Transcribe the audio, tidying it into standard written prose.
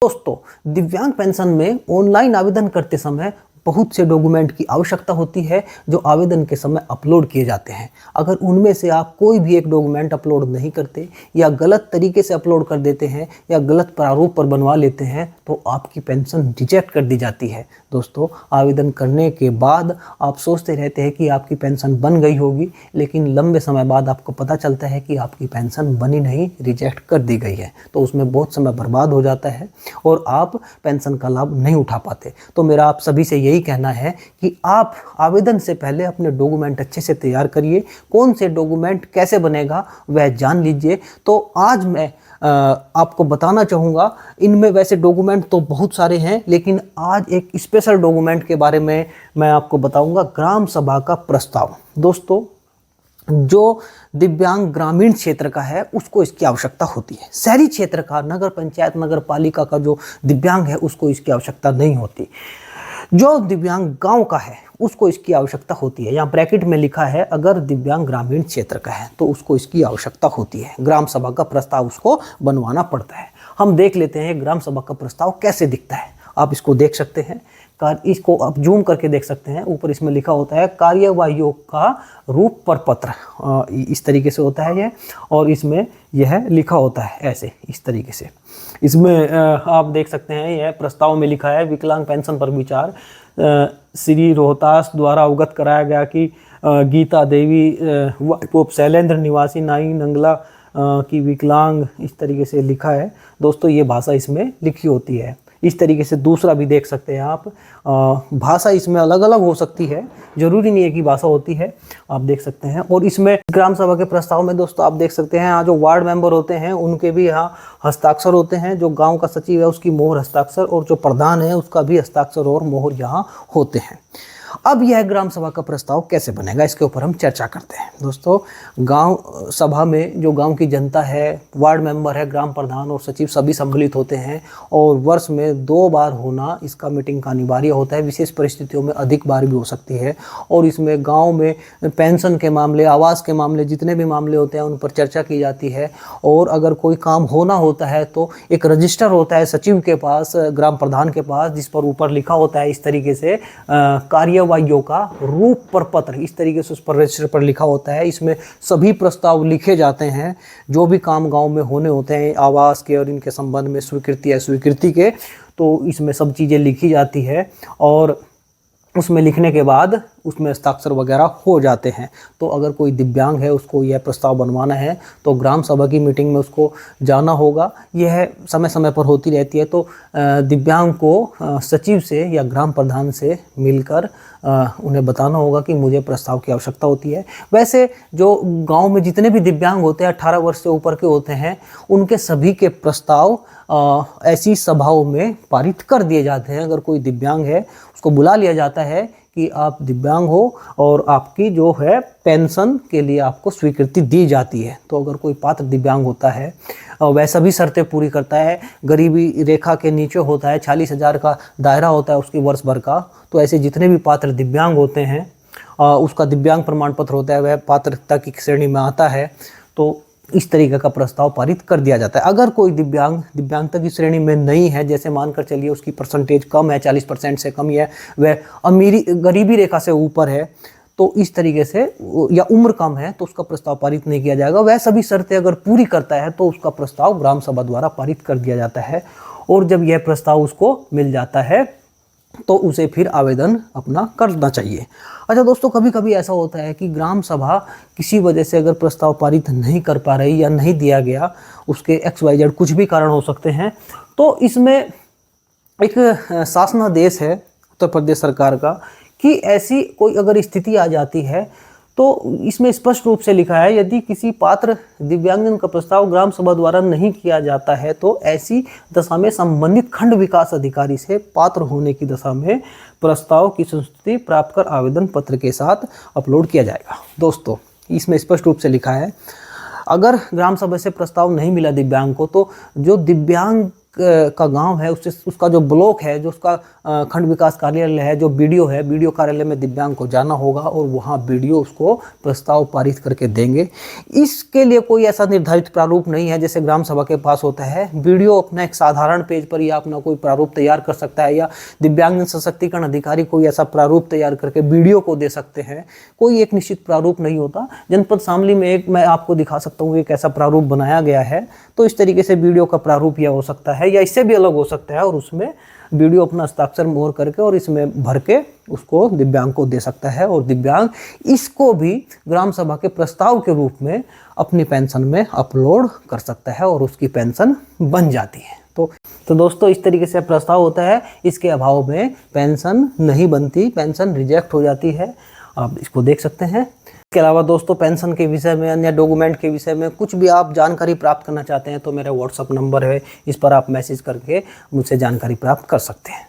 दोस्तों, दिव्यांग पेंशन में ऑनलाइन आवेदन करते समय बहुत से डॉक्यूमेंट की आवश्यकता होती है जो आवेदन के समय अपलोड किए जाते हैं। अगर उनमें से आप कोई भी एक डॉक्यूमेंट अपलोड नहीं करते या गलत तरीके से अपलोड कर देते हैं या गलत प्रारूप पर बनवा लेते हैं तो आपकी पेंशन रिजेक्ट कर दी जाती है। दोस्तों, आवेदन करने के बाद आप सोचते रहते हैं कि आपकी पेंशन बन गई होगी, लेकिन लंबे समय बाद आपको पता चलता है कि आपकी पेंशन बनी नहीं, रिजेक्ट कर दी गई है। तो उसमें बहुत समय बर्बाद हो जाता है और आप पेंशन का लाभ नहीं उठा पाते। तो मेरा आप सभी से यही कहना है कि आप आवेदन से पहले अपने डॉक्यूमेंट अच्छे से तैयार करिए। कौन से डॉक्यूमेंट कैसे बनेगा वह जान लीजिए। तो आज मैं आपको बताना चाहूँगा, इनमें वैसे डॉक्यूमेंट तो बहुत सारे हैं, लेकिन आज एक स्पेशल डॉक्यूमेंट के बारे में मैं आपको बताऊँगा, ग्राम सभा का प्रस्ताव। दोस्तों, जो दिव्यांग ग्रामीण क्षेत्र का है उसको इसकी आवश्यकता होती है। शहरी क्षेत्र का, नगर पंचायत, नगर पालिका का जो दिव्यांग है उसको इसकी आवश्यकता नहीं होती। जो दिव्यांग गांव का है उसको इसकी आवश्यकता होती है। यहाँ ब्रैकेट में लिखा है, अगर दिव्यांग ग्रामीण क्षेत्र का है तो उसको इसकी आवश्यकता होती है। ग्राम सभा का प्रस्ताव उसको बनवाना पड़ता है। हम देख लेते हैं ग्राम सभा का प्रस्ताव कैसे दिखता है। आप इसको देख सकते हैं, इसको आप जूम करके देख सकते हैं। ऊपर इसमें लिखा होता है कार्यवाहियों का रूप पर पत्र, इस तरीके से होता है ये, और इसमें यह लिखा होता है ऐसे, इस तरीके से। इसमें आप देख सकते हैं यह प्रस्ताव में लिखा है, विकलांग पेंशन पर विचार श्री रोहतास द्वारा अवगत कराया गया कि गीता देवी वाइफ ऑफ शैलेंद्र निवासी नाई नंगला की विकलांग, इस तरीके से लिखा है। दोस्तों, ये भाषा इसमें लिखी होती है। इस तरीके से दूसरा भी देख सकते हैं आप, भाषा इसमें अलग अलग हो सकती है, जरूरी नहीं है कि भाषा होती है, आप देख सकते हैं। और इसमें ग्राम सभा के प्रस्ताव में दोस्तों आप देख सकते हैं, यहाँ जो वार्ड मेंबर होते हैं उनके भी यहाँ हस्ताक्षर होते हैं। जो गांव का सचिव है उसकी मोहर हस्ताक्षर, और जो प्रधान है उसका भी हस्ताक्षर और मोहर यहाँ होते हैं। अब यह ग्राम सभा का प्रस्ताव कैसे बनेगा, इसके ऊपर हम चर्चा करते हैं। दोस्तों, गांव सभा में जो गांव की जनता है, वार्ड मेंबर है, ग्राम प्रधान और सचिव सभी सम्मिलित होते हैं, और वर्ष में 2 बार होना इसका मीटिंग का अनिवार्य होता है। विशेष परिस्थितियों में अधिक बार भी हो सकती है। और इसमें गाँव में पेंशन के मामले, आवास के मामले, जितने भी मामले होते हैं उन पर चर्चा की जाती है। और अगर कोई काम होना होता है तो एक रजिस्टर होता है सचिव के पास, ग्राम प्रधान के पास, जिस पर ऊपर लिखा होता है इस तरीके से कार्यवाहियों का रूप पर पत्र, इस तरीके से उस पर रजिस्टर पर लिखा होता है। इसमें सभी प्रस्ताव लिखे जाते हैं जो भी काम गांव में होने होते हैं, आवास के और इनके संबंध में, स्वीकृति अस्वीकृति के, तो इसमें सब चीज़ें लिखी जाती है। और उसमें लिखने के बाद उसमें हस्ताक्षर वगैरह हो जाते हैं। तो अगर कोई दिव्यांग है उसको यह प्रस्ताव बनवाना है तो ग्राम सभा की मीटिंग में उसको जाना होगा। यह समय समय पर होती रहती है। तो दिव्यांग को सचिव से या ग्राम प्रधान से मिलकर उन्हें बताना होगा कि मुझे प्रस्ताव की आवश्यकता होती है। वैसे जो गांव में जितने भी दिव्यांग होते हैं, 18 वर्ष से ऊपर के होते हैं, उनके सभी के प्रस्ताव ऐसी सभाओं में पारित कर दिए जाते हैं। अगर कोई दिव्यांग है उसको बुला लिया जाता है कि आप दिव्यांग हो और आपकी जो है पेंशन के लिए आपको स्वीकृति दी जाती है। तो अगर कोई पात्र दिव्यांग होता है, वह सभी शर्तें पूरी करता है, गरीबी रेखा के नीचे होता है, 40,000 का दायरा होता है उसकी वर्ष भर का, तो ऐसे जितने भी पात्र दिव्यांग होते हैं उसका दिव्यांग प्रमाण पत्र होता है, वह पात्रता की श्रेणी में आता है। तो इस तरीके का प्रस्ताव पारित कर दिया जाता है। अगर कोई दिव्यांगता की श्रेणी में नहीं है, जैसे मानकर चलिए उसकी परसेंटेज कम है, 40% से कम है, वह गरीबी रेखा से ऊपर है, तो इस तरीके से, या उम्र कम है तो उसका प्रस्ताव पारित नहीं किया जाएगा। वह सभी शर्तें अगर पूरी करता है तो उसका प्रस्ताव ग्राम सभा द्वारा पारित कर दिया जाता है। और जब यह प्रस्ताव उसको मिल जाता है तो उसे फिर आवेदन अपना करना चाहिए। अच्छा दोस्तों, कभी कभी ऐसा होता है कि ग्राम सभा किसी वजह से अगर प्रस्ताव पारित नहीं कर पा रही या नहीं दिया गया, उसके XYZ कुछ भी कारण हो सकते हैं, तो इसमें एक शासनादेश है उत्तर प्रदेश सरकार का कि ऐसी कोई अगर स्थिति आ जाती है तो इसमें स्पष्ट रूप से लिखा है, यदि किसी पात्र दिव्यांगजन का प्रस्ताव ग्राम सभा द्वारा नहीं किया जाता है तो ऐसी दशा में संबंधित खंड विकास अधिकारी से पात्र होने की दशा में प्रस्ताव की संस्तुति प्राप्त कर आवेदन पत्र के साथ अपलोड किया जाएगा। दोस्तों, इसमें स्पष्ट रूप से लिखा है, अगर ग्राम सभा से प्रस्ताव नहीं मिला दिव्यांग को, तो जो दिव्यांग का गांव है उससे उसका जो ब्लॉक है, जो उसका खंड विकास कार्यालय है, जो बीडीओ है, बीडीओ कार्यालय में दिव्यांग को जाना होगा और वहाँ बीडीओ उसको प्रस्ताव पारित करके देंगे। इसके लिए कोई ऐसा निर्धारित प्रारूप नहीं है जैसे ग्राम सभा के पास होता है। बीडीओ अपना एक साधारण पेज पर या अपना कोई प्रारूप तैयार कर सकता है, या दिव्यांग सशक्तिकरण अधिकारी कोई ऐसा प्रारूप तैयार करके बीडीओ को दे सकते हैं। कोई एक निश्चित प्रारूप नहीं होता। जनपद शामली में एक मैं आपको दिखा सकता हूँ, एक ऐसा प्रारूप बनाया गया है। तो इस तरीके से बीडीओ का प्रारूप यह हो सकता है या इससे भी अलग हो सकता है, और उसमें बीडीओ अपना हस्ताक्षर मोहर करके और इसमें भर के उसको दिव्यांग को दे सकता है, और दिव्यांग इसको भी ग्राम सभा के प्रस्ताव के रूप में अपनी पेंशन में अपलोड कर सकता है और उसकी पेंशन बन जाती है। तो दोस्तों इस तरीके से प्रस्ताव होता है। इसके अभाव में पेंशन नहीं बनती, पेंशन रिजेक्ट हो जाती है। आप इसको देख सकते हैं। इसके अलावा दोस्तों पेंशन के विषय में, अन्य डॉक्यूमेंट के विषय में कुछ भी आप जानकारी प्राप्त करना चाहते हैं तो मेरा व्हाट्सअप नंबर है, इस पर आप मैसेज करके मुझसे जानकारी प्राप्त कर सकते हैं।